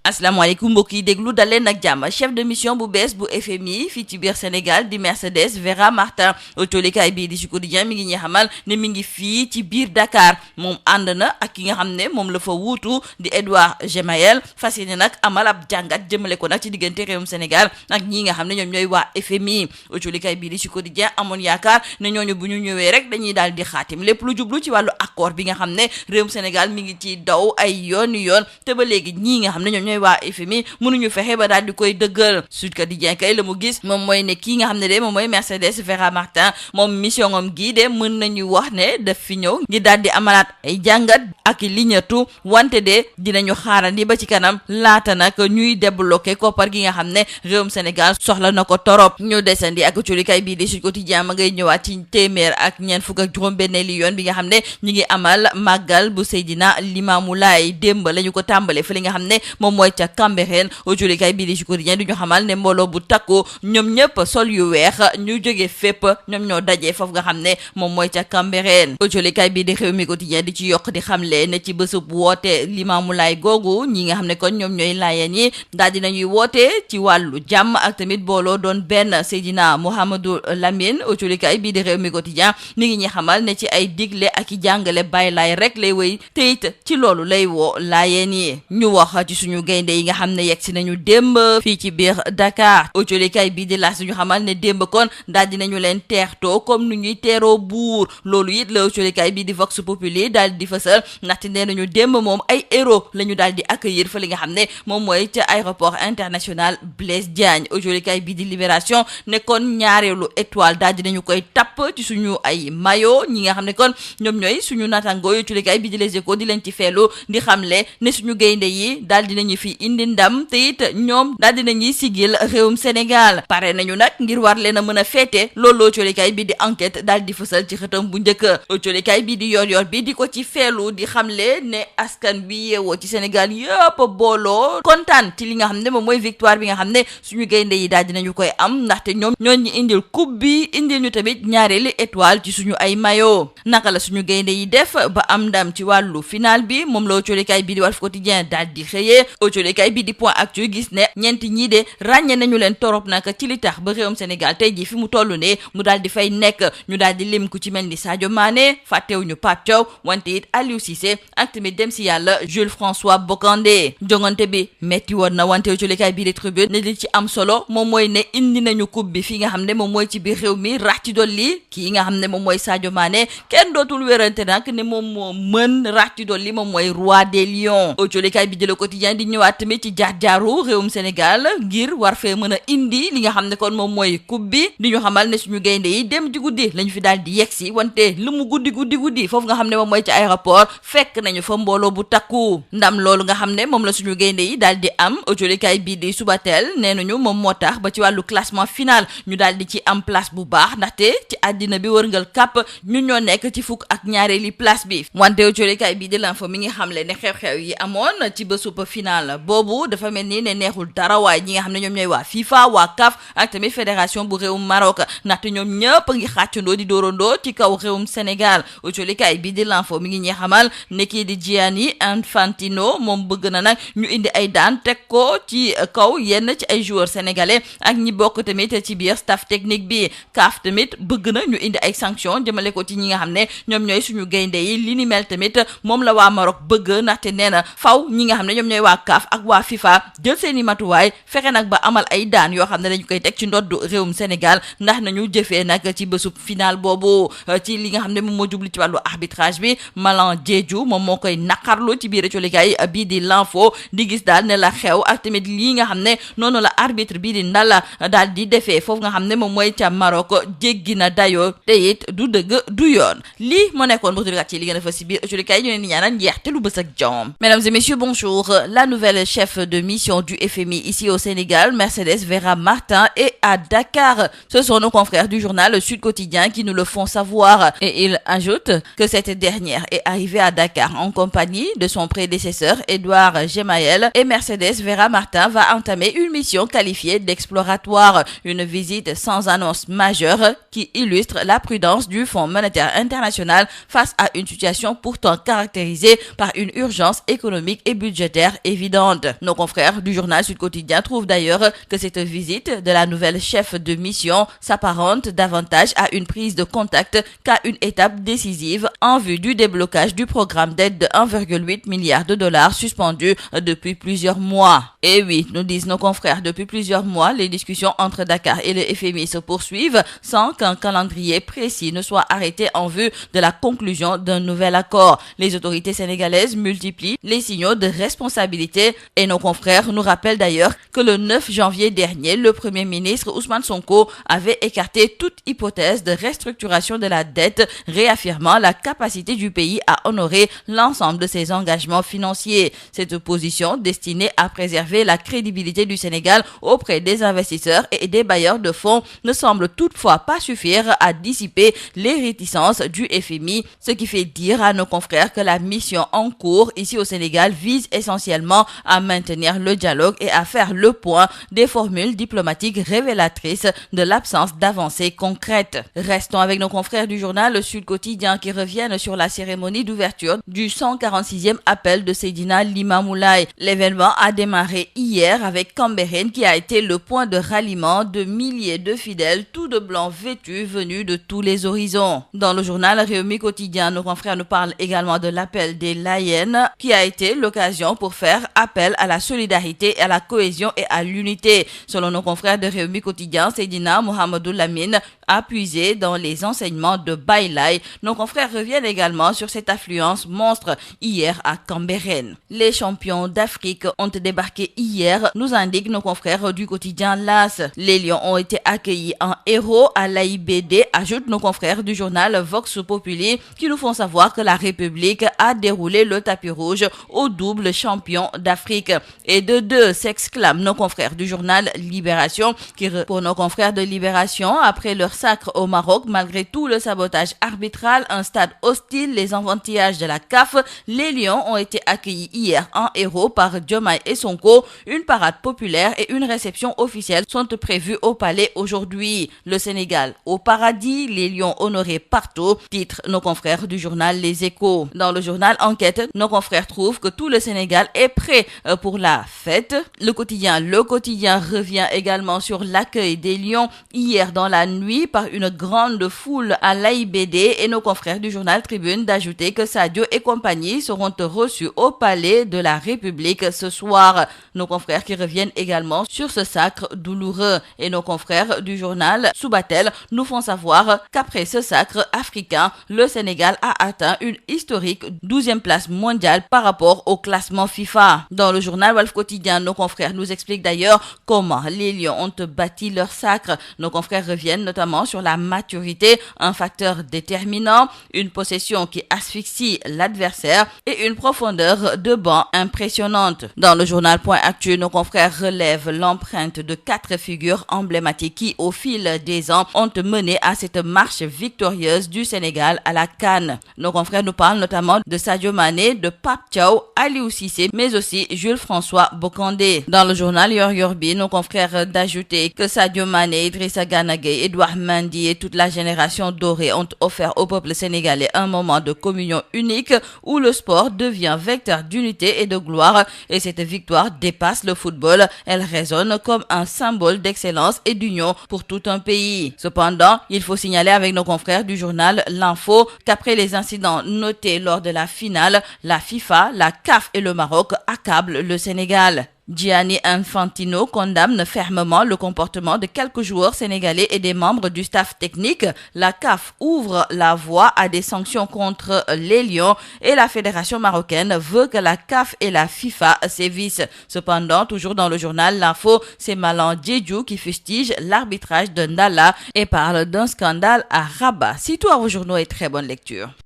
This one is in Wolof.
asalaamaaleykum mbokk yi déglu daleen ak jàmm chef de mission bu bees bu FMI fii ci biir Sénégal di Mercedes Vera Martin autolikaay bii di ci quotidien mi ngi ñuy xamal ne mi ngi fii ci biir Dakar moom ànd na ak ki nga xam ne moom la fa wuutu di Edouard Gemayel fas yéene nag amal ab jàngat jëmale ko nag ci diggante réewum Sénégal ak ñi nga xam ne ñoom ñooy waa FMI autolikaay bii di ci quotidien amoon yaakaar ne ñooñu bu ñu ñëwee rek dañuy daal di xaatim lépp lu jublu ci wàllu accord bi nga xam ne réewum Sénégal mi ngi ci daw ay yoon te ba léegi ñii nga xam ne ñoom ñooy waa FMI mënuñu fexe ba daal di koy dëggal Sud Quotidien kay la mu gis moom mooy ne kii nga xam ne de moom mooy Mercedes Vera Martin moom mission am gii de mën nañu wax ne daf fi ñëw ngir daal di amalaat ay jàngat ak liñatu wante de dinañu xaarandi ba ci kanam laata nag ñuy débloqué koppar gi nga xam ne réewum Sénégal soxla na ko torop ñu desandi ak culikay bii di Sud Quotidien ma ngay ñëwaat ci téeméer ak ñeent fukk ak juróom-benneeli yoon bi nga xam ne ñu ngi amal màggal bu Seydina Limaamu Laay démb lañu ko tàmbale fi li nga xam ne moom mooy ca Cambérène autolikaay bii di Sud Quotidien du ñu xamal ne mbooloo bu takku ñoom ñëpp sol yu weex ñu jóge fépp ñoom ñoo dajee foofu nga xam ne moom mooy ca Cambérène autolikaay bii di Rewmi Quotidien di ci yokk di xamle ne ci bésub woote Limaamu Laay googu ñi nga xam ne kon ñoom ñooy laayeen yi daal dinañuy woote ci wàllu jàmm ak tamit booloo doon benn Seydina Mouhamadou Lamine autolikaay bii di Rewmi Quotidien mi ngi ñuy xamal ne ci ay digle ak i jàngale Baay Laay rek lay wéy te it ci loolu lay woo laayeen yi ñu wax ci suñu gaynde yi nga xam ne yegg si nañu démb fii ci biir Dakar autolikaay bii di laas ñu xamal ne démb kon daal dinañu leen teertoo comme nu ñuy teeroo buur loolu it la autolikaay bii di Vox Populi daal di fësal ndaxte nee nañu démb moom ay héros la ñu daal di accueillir fa li nga xam ne moom mooy ca aéroport international Blaise Diagne autolikaay bii di Libération ne kon ñaareelu étoile daal dinañu koy tapp ci suñu ay mayo ñi nga xam ne kon ñoom ñooy suñu natango autolikaay bii di Les Échos di leen ci feelu di xamle ne suñu gaynde yi daal dinañu fi indi ndam te it ñoom daal dinañuy sigil réewum Sénégal pare nañu nag ngir war leen a mën a féete loolu autolikaay bi di enquête daal di fësal ci xëtam bu njëkk autolikaay bi di yor bi di ko ci feelu di xamle ne askan bi yeewoo ci Sénégal yëpp booloo kontaan ci li nga xam ne moom mooy victoire bi nga xam ne suñu gaynde yi daal dinañu koy am ndaxte ñoom ñooñ ñu indil coupe bi indil ñu tamit ñaareeli étoile ci suñu ay mayo naka la suñu gaynde yi def ba am ndam ci wàllu final bi moom la autolikaay bi di Walf Quotidien daal di xëyee autolikaay bi di Point Actu gis ne ñeenti ñii de ràññe nañu leen torop nag ci li tax ba réewum Sénégal tey jii fi mu toll ne mu daal di fay nekk ñu daal di lim ku ci mel ni Sadio Mané fàttewuñu Pape Thiaw wante it Aliou Cissé ak tamit dem si yàlla Jules François Bocandé jongante bi metti woon na wante autolikaay bi di Tribune ne li ci am solo moom mooy ne indi nañu coupe bi fi nga xam ne moom mooy ci biir réew mi rax ci dolli kii nga xam ne moom mooy Sadio Mané kenn dootul wérante nag ne moom moo mën rax ci dolli moom mooy roi des lions autolikaay bi di Le Quotidien di ñëwaat tamit ci jaar-jaaru réewum Sénégal ngir war fee mën a indi li nga xam ne kon moom mooy coupe bi di ñu xamal ne suñu gaynde yi dem ci guddi lañu fi daal di yegsi wante lu mu guddi foofu nga xam ne moom mooy ci aéroport fekk nañu fa mbooloo bu takku ndam loolu nga xam ne moom la suñu gaynde yi daal di am autolikaay bii di Subatel nee nañu moom moo tax ba ci wàllu classement final ñu daal di ci am place bu baax ndaxte ci àddina bi wërngal kàpp ñun ñoo nekk ci fukk ak ñaareeli place bi wante autolikaay bii di L'Info mi ngi xamle ne xew-xew yi amoon ci bésub final boobu dafa mel ni ne neexul dara waaye ñi nga xam ne ñoom ñooy waa FIFA waa CAF ak tamit fédération bu réewum Maroc ndaxte ñoom ñëpp ngi xàccandoo di dóorandoo ci kaw réewum Sénégal autolikaay bii di L'Info mi ngi ñuy xamal ne kii di Gianni Infantino moom bëgg na nag ñu indi ay daan teg ko ci kaw yenn ci ay joueurs sénégalais ak ñi bokk tamit ci biir staff technique bi CAF tamit bëgg na ñu indi ay sanctions jëmale ko ci ñi nga xam ne ñoom ñooy suñu gaynde yi li ni mel tamit moom la waa Maroc bëgg ndaxte nee na faw ñi nga xam ne ñoom ñooy waa CAF ak waa FIFA jël seeni matuwaay fexe nag ba amal ay daan yoo xam ne dañu koy teg ci ndoddu réewum Sénégal ndax nañu jëfee nag ci bésub final boobu ci li nga xam ne moom moo jublu ci wàllu arbitrage bi Malang Diédhiou moom moo koy naqarlu ci biir colikaay bii di L'Info di gis daal ne la xew ak tamit lii nga xam ne noonu la arbitre bii di Ndala daal di defee foofu nga xam ne moom mooy ca Maroc jéggi na dayoo te it du dëgg du yoon lii moo nekkoon botulkat ci li gën a fa si biir colikaay ñu leen di ñaanal njeexte lu bës ak jom. Mesdames et messieurs, bonjour. La nouvelle chef de mission du FMI ici au Sénégal, Mercedes Vera Martin, est à Dakar. Ce sont nos confrères du journal Sud Quotidien qui nous le font savoir. Et ils ajoutent que cette dernière est arrivée à Dakar en compagnie de son prédécesseur Edouard Gemayel et Mercedes Vera Martin va entamer une mission qualifiée d'exploratoire. Une visite sans annonce majeure qui illustre la prudence du Fonds monétaire international face à une situation pourtant caractérisée par une urgence économique et budgétaire évidente. précédentes. Nos confrères du journal Sud Quotidien trouvent d'ailleurs que cette visite de la nouvelle chef de mission s'apparente davantage à une prise de contact qu'à une étape décisive en vue du déblocage du programme d'aide de 1,8 milliard de dollars suspendu depuis plusieurs mois. Et oui, nous disent nos confrères, depuis plusieurs mois, les discussions entre Dakar et le FMI se poursuivent sans qu'un calendrier précis ne soit arrêté en vue de la conclusion d'un nouvel accord. Les autorités sénégalaises multiplient les signaux de responsabilité et nos confrères nous rappellent d'ailleurs que le 9 janvier dernier, le Premier ministre Ousmane Sonko avait écarté toute hypothèse de restructuration de la dette, réaffirmant la capacité du pays à honorer l'ensemble de ses engagements financiers. Cette position, destinée à préserver la crédibilité du Sénégal auprès des investisseurs et des bailleurs de fonds, ne semble toutefois pas suffire à dissiper les réticences du FMI, ce qui fait dire à nos confrères que la mission en cours ici au Sénégal vise essentiellement à maintenir le dialogue et à faire le point des formules diplomatiques révélatrices de l'absence d'avancées concrètes. Restons avec nos confrères du journal Le Sud Quotidien qui reviennent sur la cérémonie d'ouverture du 146e appel de Seydina Limamou Laye. L'événement a démarré hier avec Cambérène qui a été le point de ralliement de milliers de fidèles tout de blanc vêtus venus de tous les horizons. Dans le journal Rewmi Quotidien, nos confrères nous parlent également de l'appel des Layennes qui a été l'occasion pour faire appel à la solidarité, à la cohésion et à l'unité. Selon nos confrères de Rewmi Quotidien, Seydina Mohamedou Lamine a puisé dans les enseignements de Baye Laye. Nos confrères reviennent également sur cette affluence monstre hier à Cambérène. Les champions d'Afrique ont débarqué hier, nous indiquent nos confrères du quotidien L'As. Les Lions ont été accueillis en héros à l'AIBD, ajoutent nos confrères du journal Vox Populi, qui nous font savoir que la République a déroulé le tapis rouge au double champion d'Afrique. Et de deux, s'exclament nos confrères du journal Libération, qui pour nos confrères de Libération, après leur sacre au Maroc, malgré tout le sabotage arbitral, un stade hostile, les enfantillages de la CAF, les Lions ont été accueillis hier en héros par Diomaye et Sonko. Une parade populaire et une réception officielle sont prévues au palais aujourd'hui. Le Sénégal au paradis, les Lions honorés partout, titre nos confrères du journal Les Échos. Dans le journal Enquête, nos confrères trouvent que tout le Sénégal est prêt pour la fête. Le quotidien revient également sur l'accueil des Lions hier dans la nuit par une grande foule à l'AIBD et nos confrères du journal Tribune d'ajouter que Sadio et compagnie seront reçus au palais de la République ce soir. Nos confrères qui reviennent également sur ce sacre douloureux et nos confrères du journal Subatel nous font savoir qu'après ce sacre africain, le Sénégal a atteint une historique 12e place mondiale par rapport au classement FIFA. Dans le journal Walf Quotidien, nos confrères nous expliquent d'ailleurs comment les Lions ont bâti leur sacre. Nos confrères reviennent notamment sur la maturité, un facteur déterminant, une possession qui asphyxie l'adversaire et une profondeur de banc impressionnante. Dans le journal Point Actu, nos confrères relèvent l'empreinte de 4 figures emblématiques qui, au fil des ans, ont mené à cette marche victorieuse du Sénégal à la CAN. Nos confrères nous parlent notamment de Sadio Mané, de Pape Thiaw, Aliou Cissé, mais aussi Jules-François Bocandé. Dans le journal Yoor-Yoorbi, nos confrères d'ajouter que Sadio Mané, Idrissa Gana Gueye, Edouard Mendy et toute la génération dorée ont offert au peuple sénégalais un moment de communion unique où le sport devient vecteur d'unité et de gloire et cette victoire dépasse le football. Elle résonne comme un symbole d'excellence et d'union pour tout un pays. Cependant, il faut signaler avec nos confrères du journal L'Info qu'après les incidents notés lors de la finale, la FIFA, la CAF et le Maroc accablent le Sénégal. Gianni Infantino condamne fermement le comportement de quelques joueurs sénégalais et des membres du staff technique. La CAF ouvre la voie à des sanctions contre les Lions et la fédération marocaine veut que la CAF et la FIFA sévissent. Cependant, toujours dans le journal L'Info, c'est Malang Diédhiou qui fustige l'arbitrage de Ndala et parle d'un scandale à Rabat. C'est tout à vos journaux et très bonne lecture.